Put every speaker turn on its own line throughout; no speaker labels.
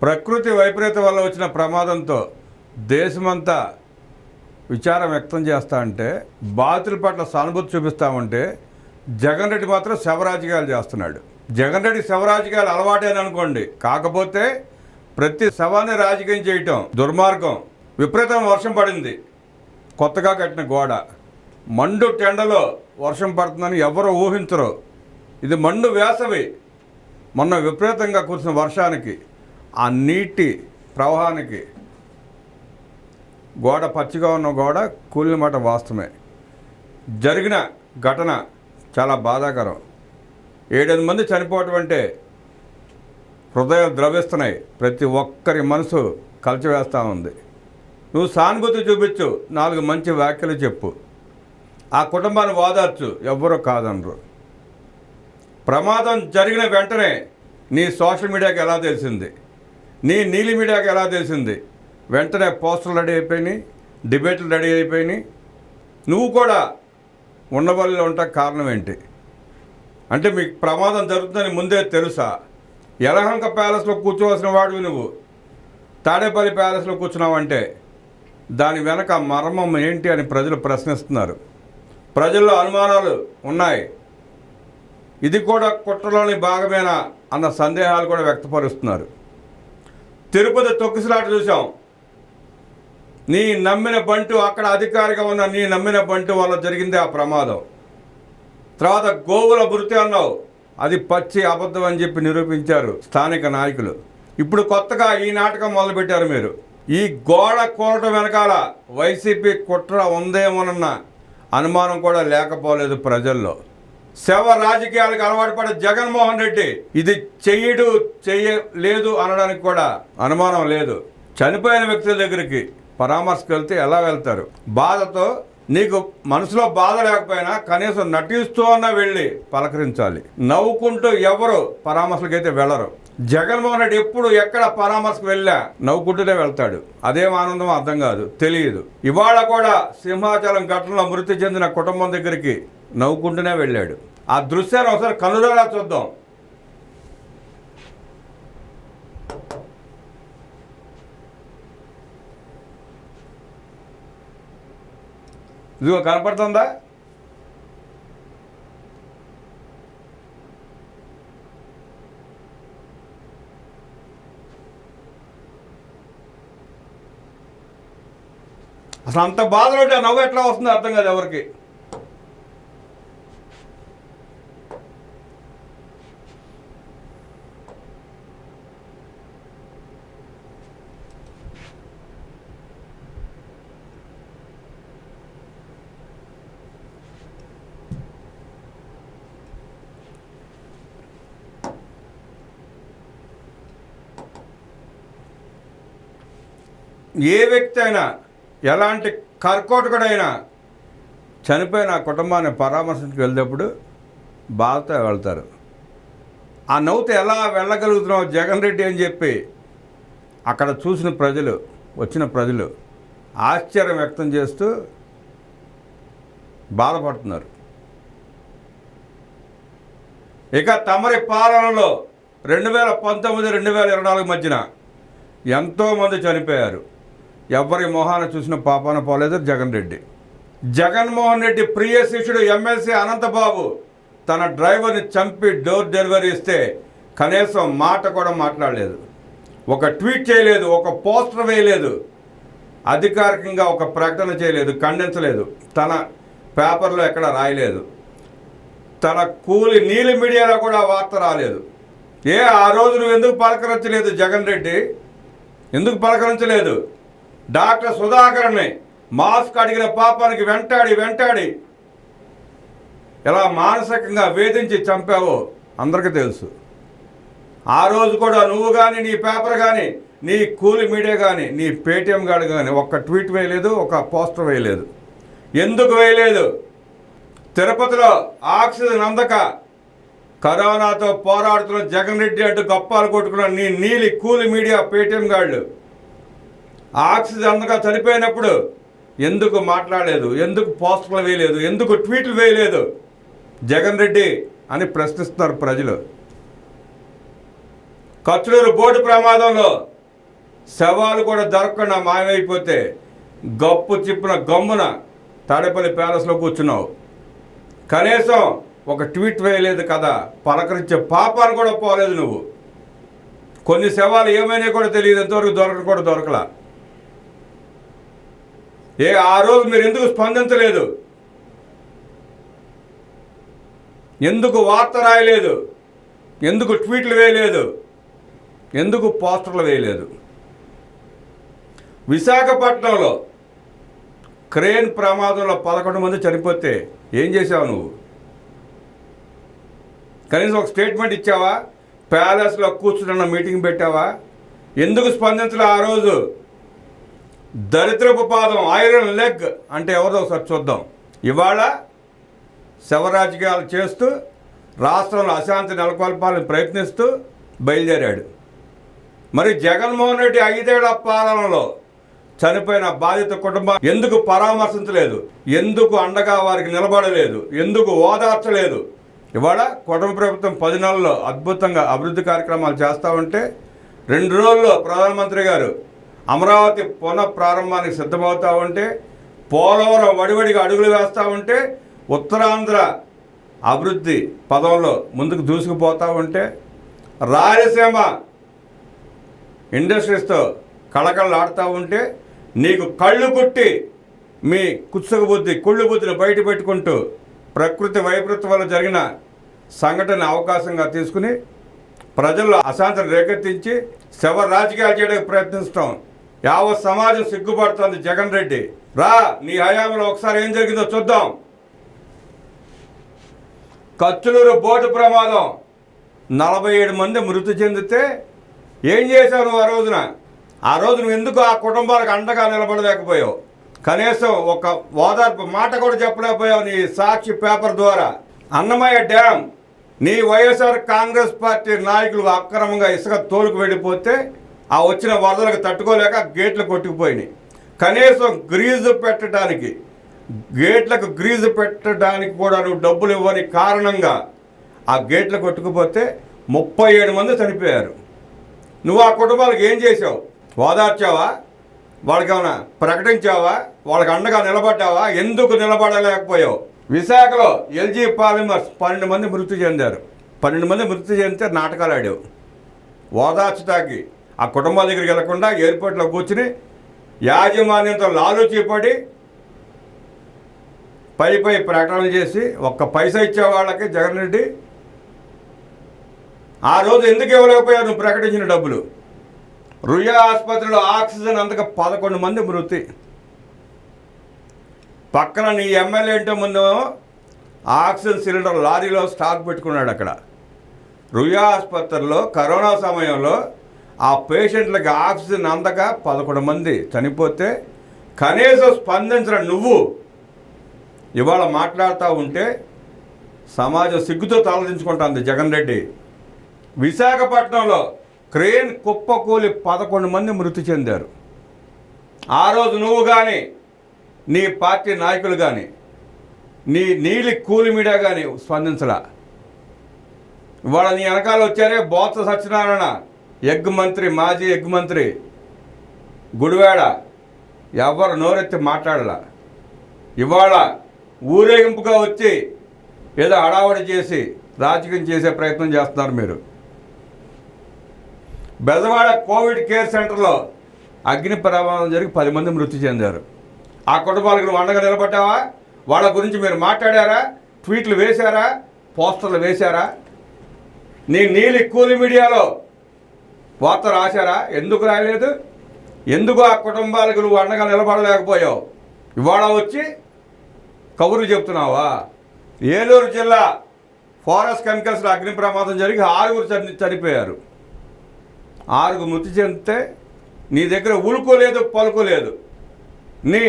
ప్రకృతి వైపరీత్యం వల్ల వచ్చిన ప్రమాదంతో దేశమంతా విచారం వ్యక్తం చేస్తా అంటే, బాధితుల పట్ల సానుభూతి చూపిస్తామంటే, జగన్ రెడ్డి మాత్రం శవరాజకీయాలు చేస్తున్నాడు. జగన్ రెడ్డి శవరాజకీయాలు అలవాటేననుకోండి, కాకపోతే ప్రతి శవాన్ని రాజకీయం చేయటం దుర్మార్గం. విపరీతం వర్షం పడింది, కొత్తగా కట్టిన గోడ మండు టెండలో వర్షం పడుతుందని ఎవరో ఊహించరు. ఇది మండు వేసవి. మొన్న విపరీతంగా కురిసిన వర్షానికి, ఆ నీటి ప్రవాహానికి గోడ పచ్చిగా ఉన్న గోడ కూలిన మాట వాస్తవమే. జరిగిన ఘటన చాలా బాధాకరం. 7 మంది చనిపోవటం అంటే హృదయాలు ద్రవిస్తున్నాయి. ప్రతి ఒక్కరి మనసు కలిచివేస్తూ ఉంది. నువ్వు సానుభూతి చూపించు, 4 మంచి వ్యాఖ్యలు చెప్పు, ఆ కుటుంబాన్ని ఓదార్చు, ఎవ్వరూ కాదనరు. ప్రమాదం జరిగిన వెంటనే నీ సోషల్ మీడియాకి ఎలా తెలిసింది, నీ నీలి మీడియాకి ఎలా తెలిసింది? వెంటనే పోస్టర్లు రెడీ అయిపోయినాయి, డిబేట్లు రెడీ అయిపోయినాయి. నువ్వు కూడా ఉండవల్లిలో ఉంటా కారణం ఏంటి? అంటే మీకు ప్రమాదం జరుగుతుందని ముందే తెలుసా? యలహంక ప్యాలెస్లో కూర్చోవలసిన వాడివి నువ్వు తాడేపల్లి ప్యాలెస్లో కూర్చున్నావంటే దాని వెనక మర్మం ఏంటి అని ప్రజలు ప్రశ్నిస్తున్నారు. ప్రజల్లో అనుమానాలు ఉన్నాయి. ఇది కూడా కుట్రలోని భాగమేనా అన్న సందేహాలు కూడా వ్యక్తపరుస్తున్నారు. తిరుపతి తొక్కిసలాట చూసాం. నీ నమ్మిన బంటు, అక్కడ అధికారిగా ఉన్న నీ నమ్మిన బంటు వల్ల జరిగింది ఆ ప్రమాదం. తర్వాత గోవుల మృతి అన్నావు, అది పచ్చి అబద్ధం అని చెప్పి నిరూపించారు స్థానిక నాయకులు. ఇప్పుడు కొత్తగా ఈ నాటకం మొదలుపెట్టారు మీరు. ఈ గోడ కూలటం వెనకాల వైసీపీ కుట్ర ఉందేమోనన్న అనుమానం కూడా లేకపోలేదు ప్రజల్లో. శవ రాజకీయాలకు అలవాటు పడే జగన్మోహన్ రెడ్డి ఇది చెయ్యలేదు అనడానికి కూడా అనుమానం లేదు. చనిపోయిన వ్యక్తుల దగ్గరికి పరామర్శకు వెళ్తే ఎలా వెళ్తారు? బాధతో, నీకు మనసులో బాధ లేకపోయినా కనీసం నటిస్తూ అన్నా వెళ్ళి పలకరించాలి. నవ్వుకుంటూ ఎవరు పరామర్శలకైతే వెళ్ళరు. జగన్మోహన్ రెడ్డి ఎప్పుడు ఎక్కడ పరామర్శకు వెళ్ళా నవ్వుకుంటూనే వెళ్తాడు. అదేం ఆనందం అర్థం కాదు, తెలియదు. ఇవాళ కూడా సింహాచలం ఘటనలో మృతి చెందిన కుటుంబం దగ్గరికి నవ్వుకుంటూనే వెళ్ళాడు. ఆ దృశ్యాన్ని ఒకసారి కనులారా చూద్దాం. ఇదిగో కనపడుతుందా? అసలు అంత బాధలో నవ్వు ఎట్లా వస్తుందో అర్థం కాదు ఎవరికి. ఏ వ్యక్తి అయినా, ఎలాంటి కర్కోటకుడైనా చనిపోయిన కుటుంబాన్ని పరామర్శించుకు వెళ్ళేటప్పుడు బాధతో వెళ్తారు. ఆ నవ్వుతో ఎలా వెళ్ళగలుగుతున్నావు జగన్ రెడ్డి అని చెప్పి అక్కడ చూసిన ప్రజలు, వచ్చిన ప్రజలు ఆశ్చర్యం వ్యక్తం చేస్తూ బాధపడుతున్నారు. ఇక తమరి పాలనలో 2019-2024 మధ్యన ఎంతోమంది చనిపోయారు. ఎవరి మొహాన చూసిన పాపాన పోలేదు జగన్ రెడ్డి. జగన్మోహన్ రెడ్డి ప్రియ శిష్యుడు ఎమ్మెల్సీ అనంతబాబు తన డ్రైవర్ని చంపి డోర్ డెలివరీ ఇస్తే కనీసం మాట కూడా మాట్లాడలేదు. ఒక ట్వీట్ చేయలేదు, ఒక పోస్టర్ వేయలేదు, అధికారికంగా ఒక ప్రకటన చేయలేదు, ఖండించలేదు, తన పేపర్లో ఎక్కడ రాయలేదు, తన కూలి నీలి మీడియాలో కూడా వార్త రాలేదు. ఆ రోజు నువ్వు ఎందుకు పలకరించలేదు జగన్ రెడ్డి? ఎందుకు పలకరించలేదు? డాక్టర్ సుధాకర్ని మాస్క్ అడిగిన పాపానికి వెంటాడి ఎలా మానసికంగా వేధించి చంపావో అందరికీ తెలుసు. ఆ రోజు కూడా నువ్వు కానీ, నీ పేపర్ కానీ, నీ కూలి మీడియా కానీ, నీ పేటీఎం గార్డు కానీ ఒక్క ట్వీట్ వేయలేదు, ఒక పోస్టర్ వేయలేదు. ఎందుకు వేయలేదు? తిరుపతిలో ఆక్సిజన్ అందక కరోనాతో పోరాడుతున్న జగన్ రెడ్డి అంటూ గప్పాలు కొట్టుకున్న నీ నీలి కూలి మీడియా పేటీఎం గార్డు ఆక్సిజన్ అందక చనిపోయినప్పుడు ఎందుకు మాట్లాడలేదు? ఎందుకు పోస్టర్లు వేయలేదు? ఎందుకు ట్వీట్లు వేయలేదు జగన్ రెడ్డి అని ప్రశ్నిస్తున్నారు ప్రజలు. కచ్లూరు బోటు ప్రమాదంలో శవాలు కూడా దొరకకుండా మాయమైపోతే గప్పు చిప్పున గమ్మున తాడేపల్లి ప్యాలెస్లో కూర్చున్నావు. కనీసం ఒక ట్వీట్ వేయలేదు కదా, పలకరించే పాపాలు కూడా పోలేదు నువ్వు. కొన్ని శవాలు ఏమైనా కూడా తెలియదు, ఎంతవరకు దొరకడం దొరకలా. ఆ రోజు మీరు ఎందుకు స్పందించలేదు? ఎందుకు వార్త రాయలేదు? ఎందుకు ట్వీట్లు వేయలేదు? ఎందుకు పోస్టర్లు వేయలేదు? విశాఖపట్నంలో క్రేన్ ప్రమాదంలో 11 మంది చనిపోతే ఏం చేసావు నువ్వు? కనీసం ఒక స్టేట్మెంట్ ఇచ్చావా? ప్యాలెస్లో కూర్చున్న మీటింగ్ పెట్టావా? ఎందుకు స్పందించలే ఆ రోజు? దరిద్రపు పాదం, ఐరన్ లెగ్ అంటే ఎవరిదో ఒకసారి చూద్దాం. ఇవాళ శవరాజకీయాలు చేస్తూ రాష్ట్రంలో అశాంతి నెలకొల్పాలని ప్రయత్నిస్తూ బయలుదేరాడు. మరి జగన్మోహన్ రెడ్డి 5 ఏళ్ల పాలనలో చనిపోయిన బాధిత కుటుంబం ఎందుకు పరామర్శించలేదు? ఎందుకు అండగా వారికి నిలబడలేదు? ఎందుకు ఓదార్చలేదు? ఇవాళ కుటుంబ ప్రభుత్వం 10 నెలల్లో అద్భుతంగా అభివృద్ధి కార్యక్రమాలు చేస్తూ ఉంటే 2 రోజుల్లో ప్రధానమంత్రి గారు అమరావతి పునఃప్రారంభానికి సిద్ధమవుతూ ఉంటే, పోలవరం వడివడిగా అడుగులు వేస్తూ ఉంటే, ఉత్తరాంధ్ర అభివృద్ధి పదంలో ముందుకు దూసుకుపోతూ ఉంటే, రాయలసీమ ఇండస్ట్రీస్తో కళకళలాడుతూ ఉంటే, నీకు కళ్ళు కుట్టి మీ కుళ్ళు బుద్ధిని బయట పెట్టుకుంటూ ప్రకృతి వైపరీత్యం వల్ల జరిగిన సంఘటన అవకాశంగా తీసుకుని ప్రజల్లో అశాంతిని రేకెత్తించి శవ రాజకీయాలు చేయడానికి ప్రయత్నిస్తాం. యావత్ సమాజం సిగ్గుపడుతుంది. జగన్ రెడ్డి రా, నీ హయాంలో ఒకసారి ఏం జరిగిందో చూద్దాం. కచ్లూరు బోటు ప్రమాదం 47 మంది మృతి చెందితే ఏం చేశావు నువ్వు ఆ రోజున? ఆ రోజు నువ్వు ఎందుకు ఆ కుటుంబాలకు అండగా నిలబడలేకపోయావు? కనీసం ఒక ఓదార్పు మాట కూడా చెప్పలేకపోయావు నీ సాక్షి పేపర్ ద్వారా. అన్నమయ్య డ్యామ్ నీ వైఎస్ఆర్ కాంగ్రెస్ పార్టీ నాయకులు అక్రమంగా ఇసుక తోలుకు వెళ్ళిపోతే ఆ వచ్చిన వరదలకు తట్టుకోలేక గేట్లు కొట్టుకుపోయినాయి. కనీసం గేట్లకు గ్రీజు పెట్టడానికి కూడా నువ్వు డబ్బులు ఇవ్వని కారణంగా ఆ గేట్లు కొట్టుకుపోతే 37 మంది చనిపోయారు. నువ్వు ఆ కుటుంబాలకు ఏం చేసావు? ఓదార్చావా? వాళ్ళకి ఏమైనా ప్రకటించావా? వాళ్ళకి అండగా నిలబడ్డావా? ఎందుకు నిలబడలేకపోయావు? విశాఖలో ఎల్జీ పాలిమర్స్ 12 మంది మృతి చెందారు. 12 మంది మృతి చెందితే నాటకాలు ఆడావు. ఓదార్చడానికి ఆ కుటుంబాల దగ్గరికి వెళ్లకుండా ఎయిర్పోర్ట్లో కూర్చుని యాజమాన్యంతో లాలూచీపడి పై ప్రకటనలు చేసి ఒక్క పైసా ఇచ్చే వాళ్ళకి జగన్ రెడ్డి ఆ రోజు ఎందుకు ఇవ్వలేకపోయావు నువ్వు ప్రకటించిన డబ్బులు? రుయా ఆసుపత్రిలో ఆక్సిజన్ అందక 11 మంది మృతి. పక్కన నీ ఎమ్మెల్యే ఇంటి ముందు ఆక్సిజన్ సిలిండర్ లారీలో స్టాక్ పెట్టుకున్నాడు. అక్కడ రుయా ఆసుపత్రిలో కరోనా సమయంలో ఆ పేషెంట్లకి ఆక్సిజన్ అందక 11 మంది చనిపోతే కనీసం స్పందించిన నువ్వు ఇవాళ మాట్లాడుతూ ఉంటే సమాజం సిగ్గుతో తలదించుకుంటుంది. జగన్ రెడ్డి విశాఖపట్నంలో క్రేన్ కుప్పకూలి 11 మంది మృతి చెందారు. ఆ రోజు నువ్వు కానీ నీ పార్టీ నాయకులు కానీ నీ నీలి కూలి మీడియా కానీ స్పందించలా. ఇవాళ నీ వెనకాల వచ్చారే బొత్స సత్యనారాయణ, మాజీ ఎగ్ మంత్రి గుడివాడ, ఎవరు నోరెత్తి మాట్లాడలా. ఇవాళ ఊరేగింపుగా వచ్చి ఏదో హడావడి చేసి రాజకీయం చేసే ప్రయత్నం చేస్తున్నారు మీరు. బెజవాడ కోవిడ్ కేర్ సెంటర్లో అగ్ని ప్రమాదం జరిగి 10 మంది మృతి చెందారు. ఆ కుటుంబాలకు నువ్వు అండగా నిలబడ్డావా? వాళ్ళ గురించి మీరు మాట్లాడారా? ట్వీట్లు వేశారా? పోస్టర్లు వేశారా? నీ నీలి కూలి మీడియాలో వార్త రాశారా? ఎందుకు రాయలేదు? ఎందుకు ఆ కుటుంబాలకు నువ్వు అండగా నిలబడలేకపోయావు? ఇవాళ వచ్చి కబుర్లు చెప్తున్నావా? ఏలూరు జిల్లా ఫారెస్ట్ కెమికల్స్లో అగ్ని ప్రమాదం జరిగి 6 చనిపోయారు. 6 మృతి చెందితే నీ దగ్గర ఉలుకోలేదు, పలుకోలేదు. నీ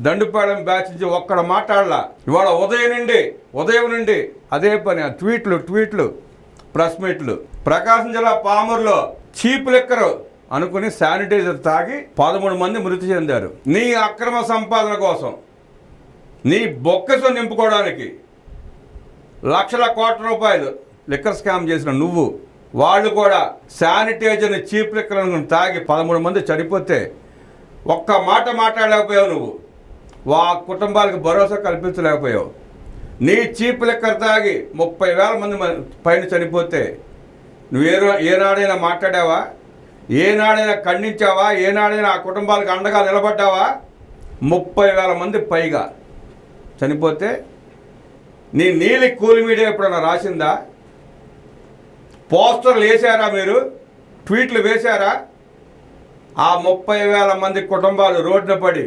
దండుపాలెం బ్యాచ్ నుంచి ఒక్కడ మాట్లాడలా. ఇవాళ ఉదయం నుండి అదే పని, ట్వీట్లు ప్రెస్ మీట్లు. ప్రకాశం జిల్లా పామూరులో చీప్ లిక్కర్ అనుకుని శానిటైజర్ తాగి 13 మంది మృతి చెందారు. నీ అక్రమ సంపాదన కోసం, నీ బొక్కసు నింపుకోవడానికి లక్షల కోట్ల రూపాయలు లిక్కర్ స్కామ్ చేసిన నువ్వు వాళ్ళు కూడా శానిటైజర్ని చీప్ లిక్కర్లను తాగి 13 మంది చనిపోతే ఒక్క మాట మాట్లాడలేకపోయావు నువ్వు. కుటుంబాలకు భరోసా కల్పించలేకపోయావు. నీ చీప్ లిక్కర్ తాగి 30,000 మంది పైన చనిపోతే నువ్వు ఏనాడైనా మాట్లాడావా? ఏనాడైనా ఖండించావా? ఏనాడైనా ఆ కుటుంబాలకు అండగా నిలబడ్డావా? 30,000 మంది పైగా చనిపోతే నీ నీలి కూలి మీడియా ఎప్పుడన్నా రాసిందా? పోస్టర్లు వేశారా? మీరు ట్వీట్లు వేశారా? ఆ 30,000 మంది కుటుంబాలు రోడ్డున పడి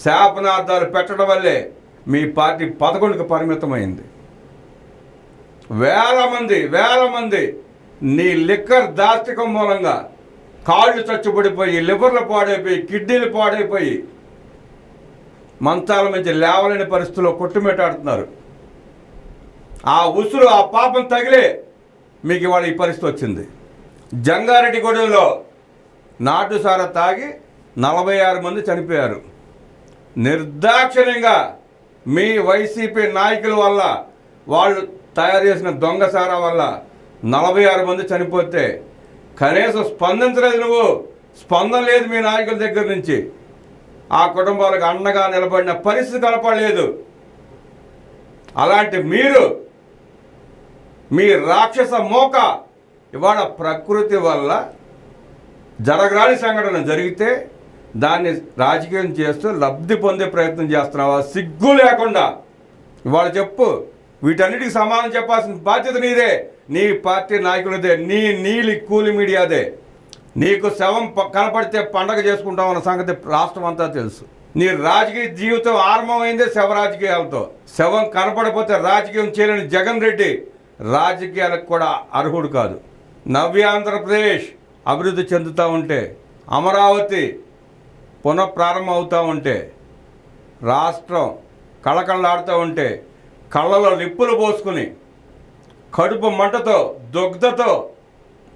శాపనార్థాలు పెట్టడం వల్లే మీ పార్టీ 11కు పరిమితమైంది. వేల మంది నీ లిక్కర్ దాస్తికం మూలంగా కాళ్ళు చచ్చుబడిపోయి, లివర్లు పాడైపోయి, కిడ్నీలు పాడైపోయి మంచాల నుంచి లేవలేని పరిస్థితుల్లో కొట్టుమిట్టాడుతున్నారు. ఆ ఉసురు, ఆ పాపం తగిలే మీకు ఇవాళ ఈ పరిస్థితి వచ్చింది. జంగారెడ్డిగూడెంలో నాటుసారా తాగి 46 మంది చనిపోయారు. నిర్దాక్షిణ్యంగా మీ వైసీపీ నాయకుల వల్ల, వాళ్ళు తయారు చేసిన దొంగసారా వల్ల 46 మంది చనిపోతే కనీసం స్పందించలేదు. నువ్వు స్పందన లేదు మీ నాయకుల దగ్గర నుంచి. ఆ కుటుంబాలకు అండగా నిలబడిన పరిస్థితి కనపడలేదు. అలాంటి మీరు, మీ రాక్షస మోక ఇవాళ ప్రకృతి వల్ల జరగరాని సంఘటన జరిగితే దాన్ని రాజకీయం చేస్తూ లబ్ధి పొందే ప్రయత్నం చేస్తున్నావా? సిగ్గు లేకుండా ఇవాళ చెప్పు. వీటన్నిటికి సమాధానం చెప్పాల్సిన బాధ్యత నీదే, నీ పార్టీ నాయకులదే, నీ నీలి కూలి మీడియాదే. నీకు శవం కనపడితే పండగ చేసుకుంటామన్న సంగతి రాష్ట్రం అంతా తెలుసు. నీ రాజకీయ జీవితం ఆరంభమైందే శవ రాజకీయాలతో. శవం కనపడకపోతే రాజకీయం చేయలేని జగన్ రెడ్డి రాజకీయాలకు కూడా అర్హుడు కాదు. నవ్యాంధ్రప్రదేశ్ అభివృద్ధి చెందుతూ ఉంటే, అమరావతి పునఃప్రారంభం అవుతూ ఉంటే, రాష్ట్రం కళకళలాడుతూ ఉంటే, కళ్ళలో నిప్పులు పోసుకుని కడుపు మంటతో దుగ్ధతో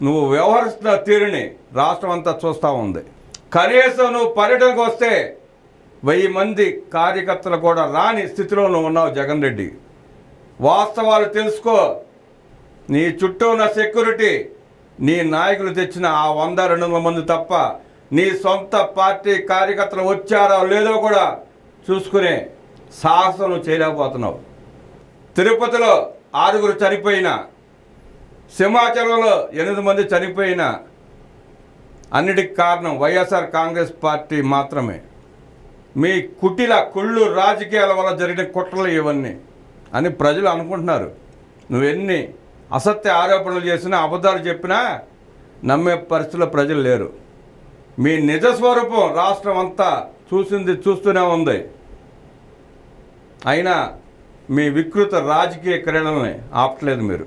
నువ్వు వ్యవహరిస్తున్న తీరుని రాష్ట్రం అంతా చూస్తూ ఉంది. కనీసం నువ్వు పర్యటనకు వస్తే 1000 మంది కార్యకర్తలు కూడా రాని స్థితిలో నువ్వు ఉన్నావు జగన్ రెడ్డి. వాస్తవాలు తెలుసుకో. నీ చుట్టూ ఉన్న సెక్యూరిటీ నీ నాయకులు తెచ్చిన ఆ 100-200 మంది తప్ప నీ సొంత పార్టీ కార్యకర్తలు వచ్చారో లేదో కూడా చూసుకునే సాహసం నువ్వు చేయలేకపోతున్నావు. తిరుపతిలో 6 చనిపోయినా, సింహాచలంలో 8 మంది చనిపోయినా అన్నిటికి కారణం వైఎస్ఆర్ కాంగ్రెస్ పార్టీ మాత్రమే. మీ కుళ్ళు రాజకీయాల వల్ల జరిగిన కుట్రలు ఇవన్నీ అని ప్రజలు అనుకుంటున్నారు. నువ్వెన్ని అసత్య ఆరోపణలు చేసినా, అబద్ధాలు చెప్పినా నమ్మే పరిస్థితిలో ప్రజలు లేరు. మీ నిజస్వరూపం రాష్ట్రం అంతా చూస్తూనే ఉంది. అయినా మీ వికృత రాజకీయ క్రీడల్ని ఆపట్లేదు మీరు.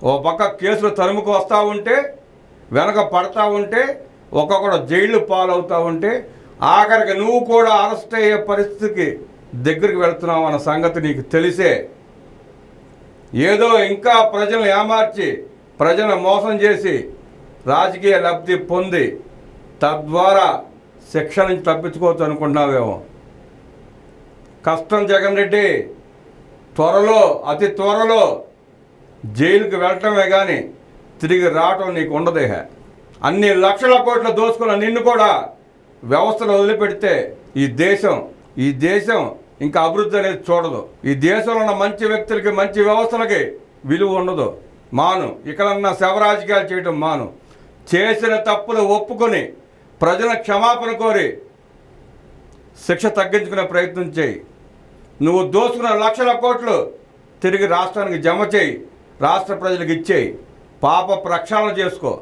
ఓ పక్క కేసులు తరుముకు వస్తూ ఉంటే, వెనక పడతా ఉంటే, ఒక్కొక్కడు జైళ్ళు పాలవుతూ ఉంటే, ఆఖరికి నువ్వు కూడా అరెస్ట్ అయ్యే పరిస్థితికి దగ్గరికి వెళ్తున్నావు అన్న సంగతి నీకు తెలిసే ఏదో ఇంకా ప్రజలను ఏమార్చి, ప్రజలను మోసం చేసి రాజకీయ లబ్ధి పొంది తద్వారా శిక్ష నుంచి తప్పించుకోవచ్చు అనుకుంటున్నావేమో. కష్టం జగన్ రెడ్డి. అతి త్వరలో జైలుకి వెళ్ళటమే కానీ తిరిగి రావటం నీకు ఉండదే. అన్ని లక్షల కోట్ల దోసుకున్న నిన్ను కూడా వ్యవస్థను వదిలిపెడితే ఈ దేశం ఇంకా అభివృద్ధి అనేది చూడదు. ఈ దేశంలో ఉన్న మంచి వ్యక్తులకి, మంచి వ్యవస్థలకి విలువ ఉండదు. మాను, ఇకలన్నా శవరాజకీయాలు చేయటం మాను. చేసిన తప్పులు ఒప్పుకొని ప్రజల క్షమాపణ కోరి శిక్ష తగ్గించుకునే ప్రయత్నం చేయి. నువ్వు దోసుకున్న లక్షల కోట్లు తిరిగి రాష్ట్రానికి జమ చేయి, రాష్ట్ర ప్రజలకు ఇచ్చేయి, పాప ప్రక్షాళన చేసుకో.